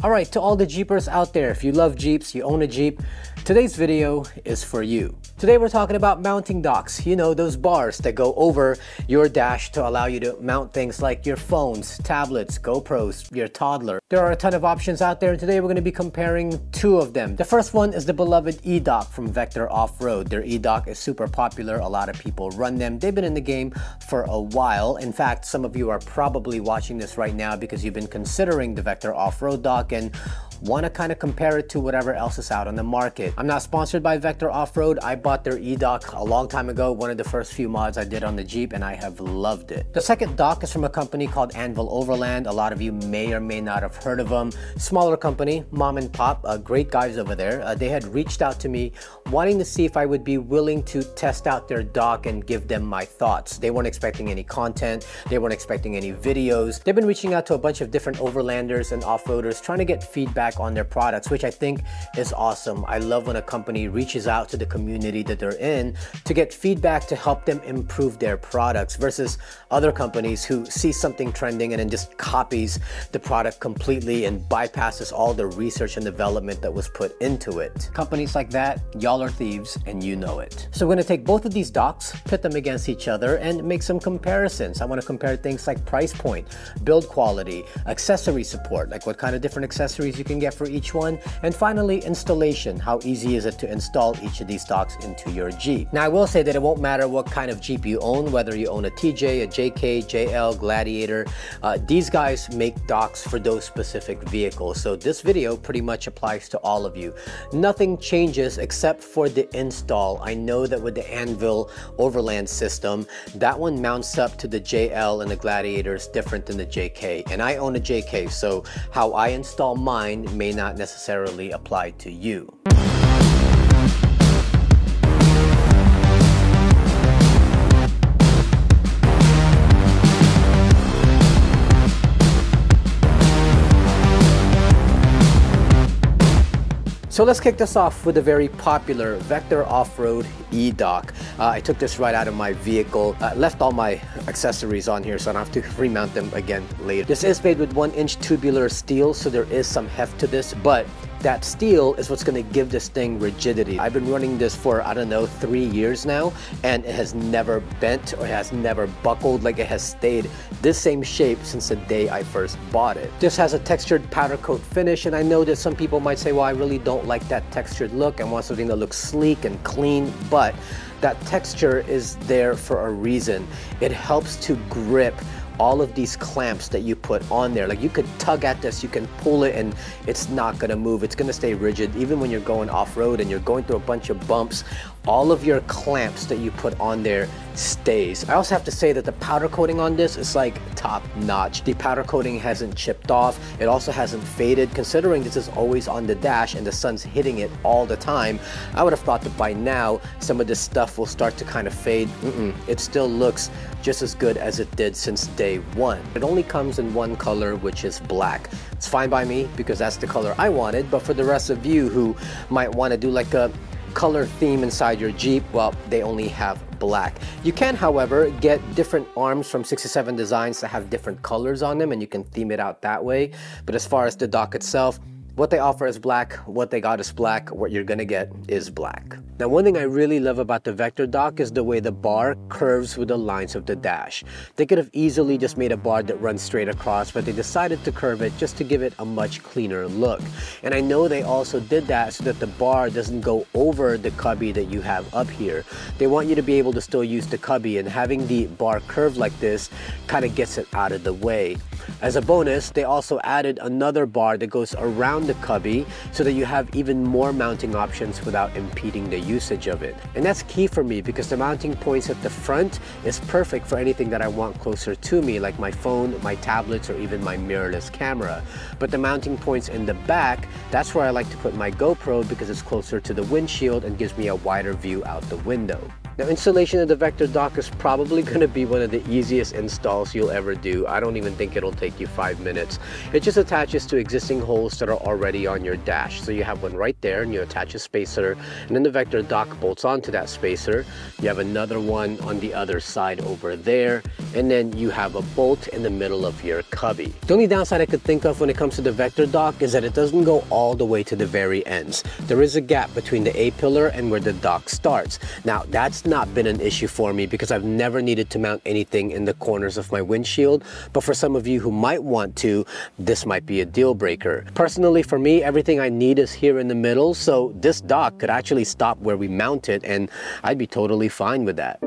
Alright, to all the Jeepers out there, if you love Jeeps, you own a Jeep, today's video is for you. Today we're talking about mounting docks. You know, those bars that go over your dash to allow you to mount things like your phones, tablets, GoPros, your toddler. There are a ton of options out there, and today we're going to be comparing two of them. The first one is the beloved e-dock from Vector Off-Road. Their e-dock is super popular. A lot of people run them. They've been in the game for a while. In fact, some of you are probably watching this right now because you've been considering the Vector Off-Road dock and want to kind of compare it to whatever else is out on the market. I'm not sponsored by Vector Off-Road. I bought their e-dock a long time ago, one of the first few mods I did on the Jeep, and I have loved it. The second dock is from a company called Anvil Overland. A lot of you may or may not have heard of them. Smaller company, mom and pop, great guys over there. They had reached out to me wanting to see if I would be willing to test out their dock and give them my thoughts. They weren't expecting any content. They weren't expecting any videos. They've been reaching out to a bunch of different overlanders and off-roaders trying to get feedback on their products, which I think is awesome. I love when a company reaches out to the community that they're in to get feedback to help them improve their products versus other companies who see something trending and then just copies the product completely and bypasses all the research and development that was put into it. Companies like that, y'all are thieves and you know it. So we're going to take both of these docks, pit them against each other, and make some comparisons. I want to compare things like price point, build quality, accessory support, like what kind of different accessories you can get for each one, and finally installation. How easy is it to install each of these docks into your Jeep? Now I will say that it won't matter what kind of Jeep you own, whether you own a TJ, a JK, JL, Gladiator. These guys make docks for those specific vehicles, so this video pretty much applies to all of you. Nothing changes except for the install. I know that with the Anvil Overland system, that one mounts up to the JL, and the Gladiator is different than the JK, and I own a JK, so how I install mine may not necessarily apply to you. So let's kick this off with a very popular Vector Off-Road e-dock. I took this right out of my vehicle, left all my accessories on here so I don't have to remount them again later. This is made with 1-inch tubular steel, so there is some heft to this, but that steel is what's going to give this thing rigidity. I've been running this for, I don't know, 3 years now, and it has never bent or it has never buckled. Like, it has stayed this same shape since the day I first bought it. This has a textured powder coat finish, and I know that some people might say, well, I really don't like that textured look. I want something that looks sleek and clean, but that texture is there for a reason. It helps to grip all of these clamps that you put on there. Like, you could tug at this, you can pull it, and it's not gonna move. It's gonna stay rigid even when you're going off-road and you're going through a bunch of bumps. All of your clamps that you put on there stays. I also have to say that the powder coating on this is like top notch. The powder coating hasn't chipped off. It also hasn't faded. Considering this is always on the dash and the sun's hitting it all the time, I would have thought that by now some of this stuff will start to kind of fade. It still looks just as good as it did since day one. It only comes in one color, which is black. It's fine by me because that's the color I wanted, but for the rest of you who might want to do like a color theme inside your Jeep, well, they only have black. You can, however, get different arms from 67 Designs that have different colors on them, and you can theme it out that way. But as far as the dock itself, what they offer is black, what they got is black, what you're gonna get is black. Now, one thing I really love about the Vector dock is the way the bar curves with the lines of the dash. They could have easily just made a bar that runs straight across, but they decided to curve it just to give it a much cleaner look. And I know they also did that so that the bar doesn't go over the cubby that you have up here. They want you to be able to still use the cubby, and having the bar curved like this kind of gets it out of the way. As a bonus, they also added another bar that goes around the cubby so that you have even more mounting options without impeding the usage of it. And that's key for me because the mounting points at the front is perfect for anything that I want closer to me, like my phone, my tablets, or even my mirrorless camera. But the mounting points in the back, that's where I like to put my GoPro because it's closer to the windshield and gives me a wider view out the window. Now, installation of the vector dock is probably going to be one of the easiest installs you'll ever do. I don't even think it'll take you 5 minutes. It just attaches to existing holes that are already on your dash. So you have one right there and you attach a spacer, and then the vector dock bolts onto that spacer. You have another one on the other side over there, and then you have a bolt in the middle of your cubby. The only downside I could think of when it comes to the vector dock is that it doesn't go all the way to the very ends. There is a gap between the A-pillar and where the dock starts. Now, that's not been an issue for me because I've never needed to mount anything in the corners of my windshield, but for some of you who might want to, this might be a deal breaker. Personally, for me, everything I need is here in the middle, so this dock could actually stop where we mount it, and I'd be totally fine with that.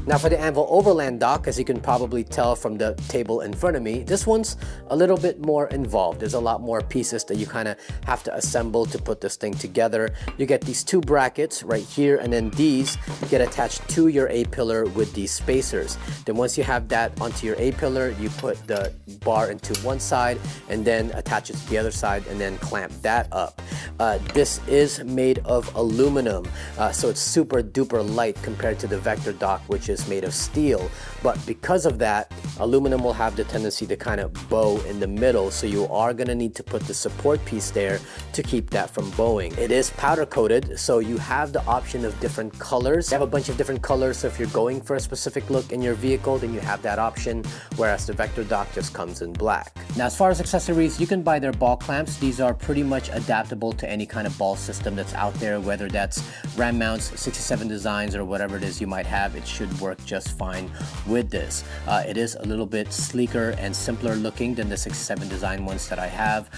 Now for the Anvil Overland dock, as you can probably tell from the table in front of me, this one's a little bit more involved. There's a lot more pieces that you kind of have to assemble to put this thing together. You get these two brackets right here, and then these get attached to your A-pillar with these spacers. Then once you have that onto your A-pillar, you put the bar into one side and then attach it to the other side and then clamp that up. This is made of aluminum, so it's super duper light compared to the vector dock, which is made of steel. But because of that, aluminum will have the tendency to kind of bow in the middle, so you are going to need to put the support piece there to keep that from bowing. It is powder coated, so you have the option of different colors. You have a bunch of different colors, so if you're going for a specific look in your vehicle, then you have that option, whereas the vector dock just comes in black. Now, as far as accessories, you can buy their ball clamps. These are pretty much adaptable to any kind of ball system that's out there, whether that's Ram mounts, 67 designs, or whatever it is you might have. It should work just fine with this. It is a little bit sleeker and simpler looking than the 67 design ones that I have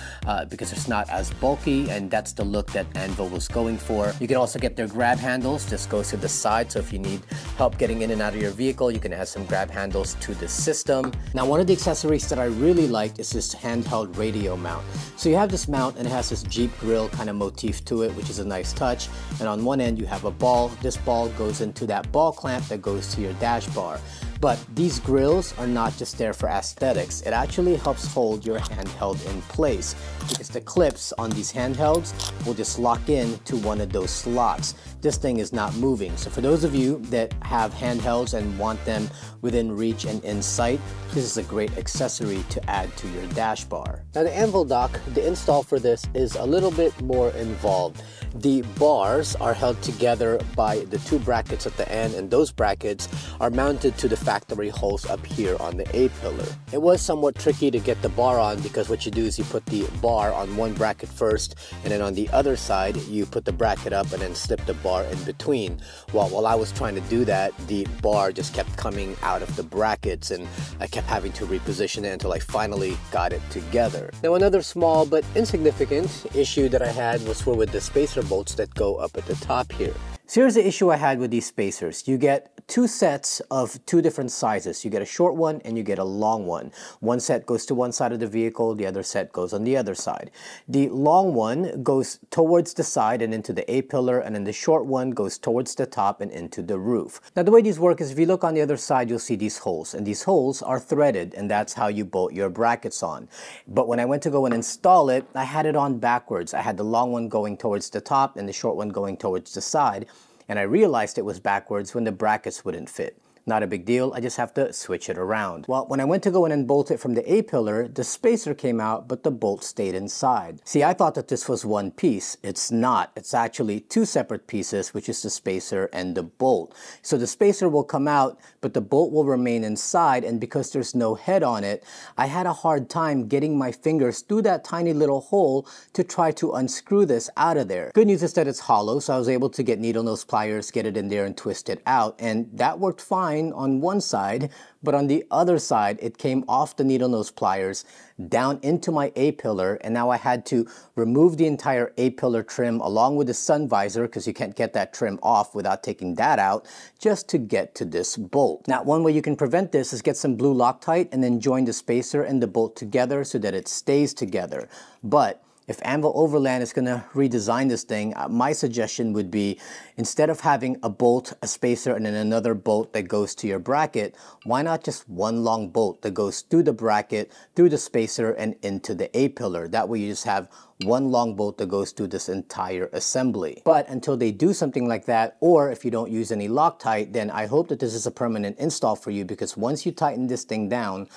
because it's not as bulky, and that's the look that Anvil was going for. You can also get their grab handles. This goes to the side, so if you need help getting in and out of your vehicle, you can add some grab handles to the system. Now, one of the accessories that I really liked is this handheld radio mount. So you have this mount and it has this Jeep grill kind of motif to it, which is a nice touch. And on one end you have a ball. This ball goes into that ball clamp that goes to your dash bar. But these grills are not just there for aesthetics. It actually helps hold your handheld in place because the clips on these handhelds will just lock in to one of those slots. This thing is not moving. So for those of you that have handhelds and want them within reach and in sight, this is a great accessory to add to your dash bar. Now the Anvil dock, the install for this is a little bit more involved. The bars are held together by the two brackets at the end, and those brackets are mounted to the factory holes up here on the A-pillar. It was somewhat tricky to get the bar on because what you do is you put the bar on one bracket first, and then on the other side you put the bracket up and then slip the bar in between. While I was trying to do that, the bar just kept coming out of the brackets and I kept having to reposition it until I finally got it together. Now another small but insignificant issue that I had was with the spacer bolts that go up at the top here. So here's the issue I had with these spacers. You get two sets of two different sizes. You get a short one and you get a long one. One set goes to one side of the vehicle, the other set goes on the other side. The long one goes towards the side and into the A-pillar, and then the short one goes towards the top and into the roof. Now the way these work is if you look on the other side, you'll see these holes, and these holes are threaded, and that's how you bolt your brackets on. But when I went to go and install it, I had it on backwards. I had the long one going towards the top and the short one going towards the side. And I realized it was backwards when the brackets wouldn't fit. Not a big deal, I just have to switch it around. Well, when I went to go in and bolt it from the A-pillar, the spacer came out, but the bolt stayed inside. See, I thought that this was one piece. It's not. It's actually two separate pieces, which is the spacer and the bolt. So the spacer will come out, but the bolt will remain inside, and because there's no head on it, I had a hard time getting my fingers through that tiny little hole to try to unscrew this out of there. Good news is that it's hollow, so I was able to get needle nose pliers, get it in there and twist it out, and that worked fine fine on one side, but on the other side, it came off the needle nose pliers down into my A-pillar, and now I had to remove the entire A-pillar trim along with the sun visor, because you can't get that trim off without taking that out, just to get to this bolt. Now, one way you can prevent this is get some blue Loctite and then join the spacer and the bolt together so that it stays together. But if Anvil Overland is going to redesign this thing, my suggestion would be, instead of having a bolt, a spacer, and then another bolt that goes to your bracket, why not just one long bolt that goes through the bracket, through the spacer, and into the A-pillar? That way you just have one long bolt that goes through this entire assembly. But until they do something like that, or if you don't use any Loctite, then I hope that this is a permanent install for you, because once you tighten this thing down,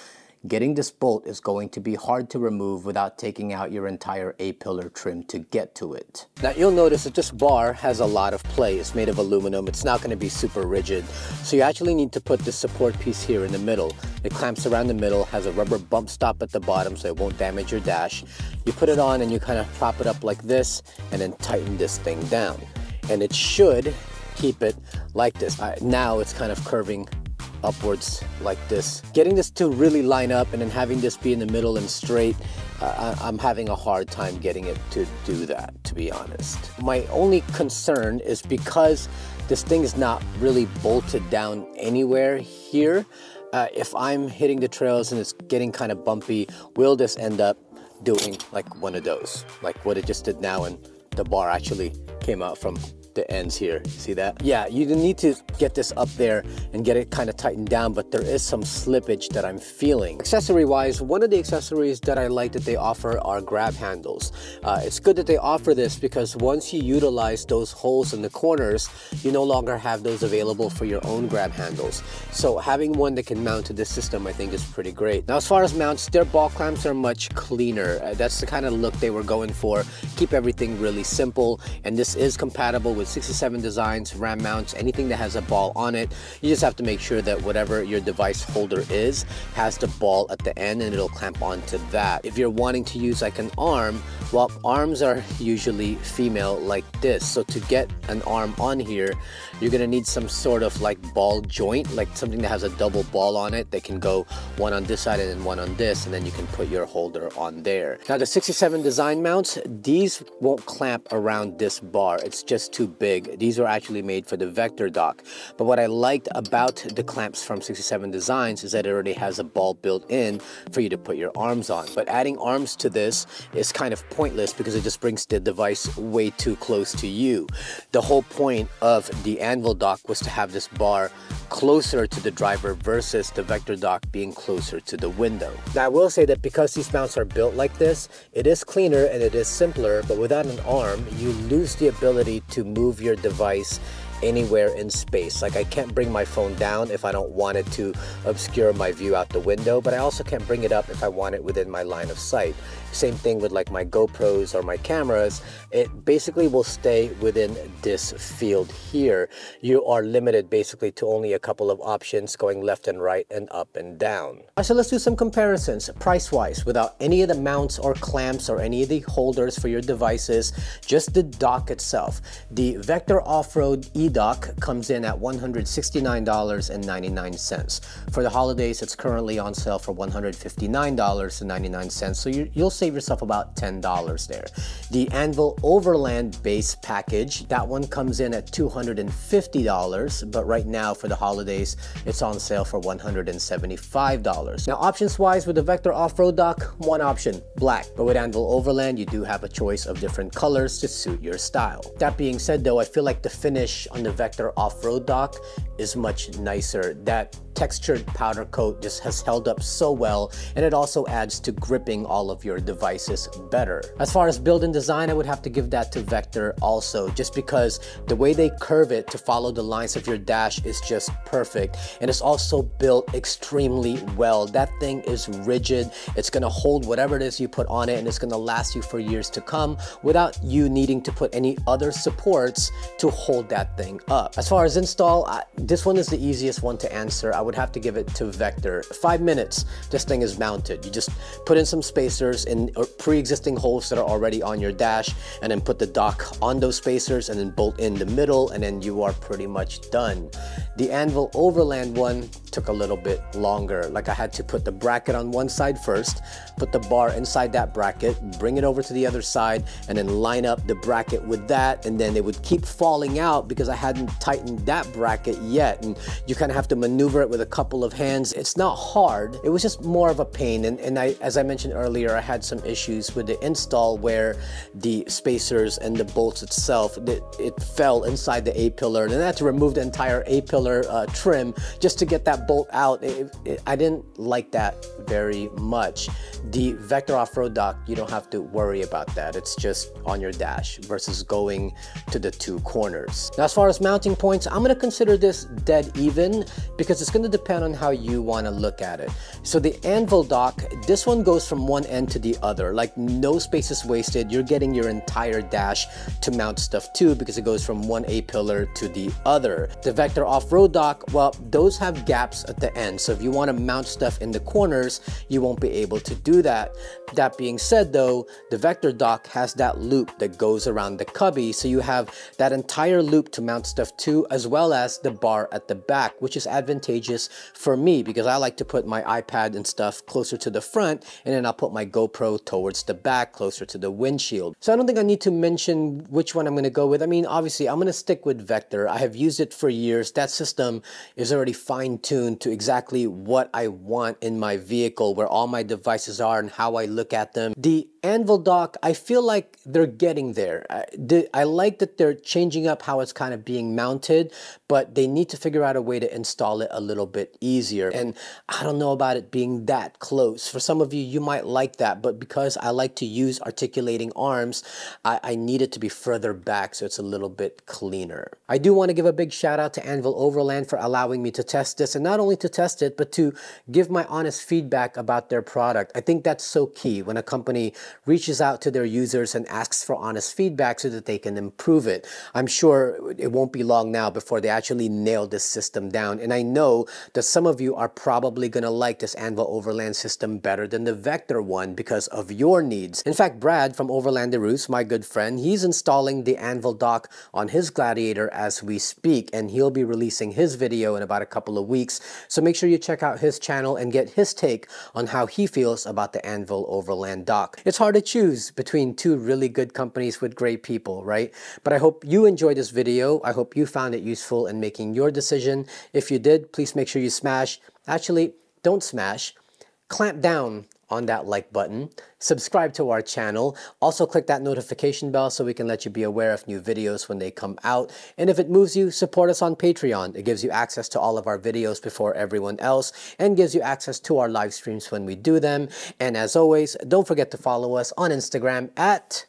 getting this bolt is going to be hard to remove without taking out your entire A-pillar trim to get to it. Now you'll notice that this bar has a lot of play. It's made of aluminum. It's not going to be super rigid. So you actually need to put this support piece here in the middle. It clamps around the middle, has a rubber bump stop at the bottom so it won't damage your dash. You put it on and you kind of prop it up like this and then tighten this thing down. And it should keep it like this. Now it's kind of curving upwards like this. Getting this to really line up and then having this be in the middle and straight, I'm having a hard time getting it to do that, to be honest. My only concern is because this thing is not really bolted down anywhere here. If I'm hitting the trails and it's getting kind of bumpy, will this end up doing like one of those, like what it just did now, and the bar actually came out from the ends here? See that? Yeah, you need to get this up there and get it kind of tightened down, but there is some slippage that I'm feeling. Accessory wise, one of the accessories that I like that they offer are grab handles. It's good that they offer this, because once you utilize those holes in the corners, you no longer have those available for your own grab handles. So having one that can mount to this system, I think, is pretty great. Now, as far as mounts, their ball clamps are much cleaner. That's the kind of look they were going for. Keep everything really simple, and this is compatible with 67 designs, RAM mounts, anything that has a ball on it. You just have to make sure that whatever your device holder is has the ball at the end, and it'll clamp onto that. If you're wanting to use like an arm, well, arms are usually female like this. So to get an arm on here, you're gonna need some sort of like ball joint, like something that has a double ball on it that can go one on this side and then one on this, and then you can put your holder on there. Now the 67 design mounts, these won't clamp around this bar. It's just too big. These were actually made for the Vector dock. But what I liked about the clamps from 67 Designs is that it already has a ball built in for you to put your arms on. But adding arms to this is kind of pointless, because it just brings the device way too close to you. The whole point of the Anvil dock was to have this bar closer to the driver versus the Vector dock being closer to the window. Now I will say that because these mounts are built like this, it is cleaner and it is simpler, but without an arm, you lose the ability to move your device anywhere in space. Like, I can't bring my phone down if I don't want it to obscure my view out the window, but I also can't bring it up if I want it within my line of sight. Same thing with like my GoPros or my cameras. It basically will stay within this field here. You are limited basically to only a couple of options going left and right and up and down. So let's do some comparisons price-wise, without any of the mounts or clamps or any of the holders for your devices, just the dock itself. The Vector Off-Road E-Dock comes in at $169.99. For the holidays, it's currently on sale for $159.99, so you'll save yourself about $10 there. The Anvil Overland base package, that one comes in at $250, but right now for the holidays, it's on sale for $175. Now, options-wise, with the Vector Off-Road dock, one option, black. But with Anvil Overland, you do have a choice of different colors to suit your style. That being said though, I feel like the finish on the Vector Off-Road dock is much nicer. That textured powder coat just has held up so well, and it also adds to gripping all of your devices better. As far as build and design, I would have to give that to Vector also, just because the way they curve it to follow the lines of your dash is just perfect, and it's also built extremely well. That thing is rigid. It's gonna hold whatever it is you put on it, and it's gonna last you for years to come without you needing to put any other supports to hold that thing thing up. As far as install, this one is the easiest one to answer. I would have to give it to Vector. 5 minutes, this thing is mounted. You just put in some spacers in pre-existing holes that are already on your dash, and then put the dock on those spacers and then bolt in the middle, and then you are pretty much done. The Anvil Overland one took a little bit longer. Like, I had to put the bracket on one side first, put the bar inside that bracket, bring it over to the other side, and then line up the bracket with that, and then it would keep falling out because I hadn't tightened that bracket yet, and you kind of have to maneuver it with a couple of hands. It's not hard, it was just more of a pain, and as I mentioned earlier, I had some issues with the install where the spacers and the bolts itself, it fell inside the A-pillar, and I had to remove the entire A-pillar trim just to get that bolt out. I didn't like that very much. The Vector off-road dock, you don't have to worry about that. It's just on your dash versus going to the two corners. Now, as far as mounting points, I'm going to consider this dead even because it's going to depend on how you want to look at it. So the Anvil dock, this one goes from one end to the other. Like, no space is wasted. You're getting your entire dash to mount stuff to because it goes from one A-pillar to the other. The Vector off-road dock, well, those have gaps at the end. So if you want to mount stuff in the corners, you won't be able to do that. That being said though, the Vector dock has that loop that goes around the cubby, so you have that entire loop to mount stuff to, as well as the bar at the back, which is advantageous for me because I like to put my iPad and stuff closer to the front, and then I'll put my GoPro towards the back, closer to the windshield. So I don't think I need to mention which one I'm going to go with. I mean, obviously I'm going to stick with Vector. I have used it for years. That system is already fine-tuned to exactly what I want in my vehicle, where all my devices are and how I look at them. The Anvil dock, I feel like they're getting there. I like that they're changing up how it's kind of being mounted, but they need to figure out a way to install it a little bit easier. And I don't know about it being that close. For some of you, you might like that, but because I like to use articulating arms, I need it to be further back so it's a little bit cleaner. I do want to give a big shout out to Anvil Overland for allowing me to test this, and not only to test it, but to give my honest feedback about their product. I think that's so key when a company reaches out to their users and asks for honest feedback so that they can improve it. I'm sure it won't be long now before they actually nail this system down, and I know that some of you are probably going to like this Anvil Overland system better than the Vector one because of your needs. In fact, Brad from Overlanderoos, my good friend, he's installing the Anvil dock on his Gladiator as we speak, and he'll be releasing his video in about a couple of weeks, so make sure you check out his channel and get his take on how he feels about the Anvil Overland dock. It's hard to choose between two really good companies with great people, right? But I hope you enjoyed this video. I hope you found it useful in making your decision. If you did, please make sure you don't smash, clamp down on that like button, subscribe to our channel, also click that notification bell so we can let you be aware of new videos when they come out, and if it moves you, support us on Patreon. It gives you access to all of our videos before everyone else and gives you access to our live streams when we do them. And as always, don't forget to follow us on Instagram at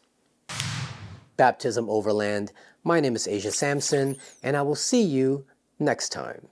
Baptism Overland. My name is Asia Sampson, and I will see you next time.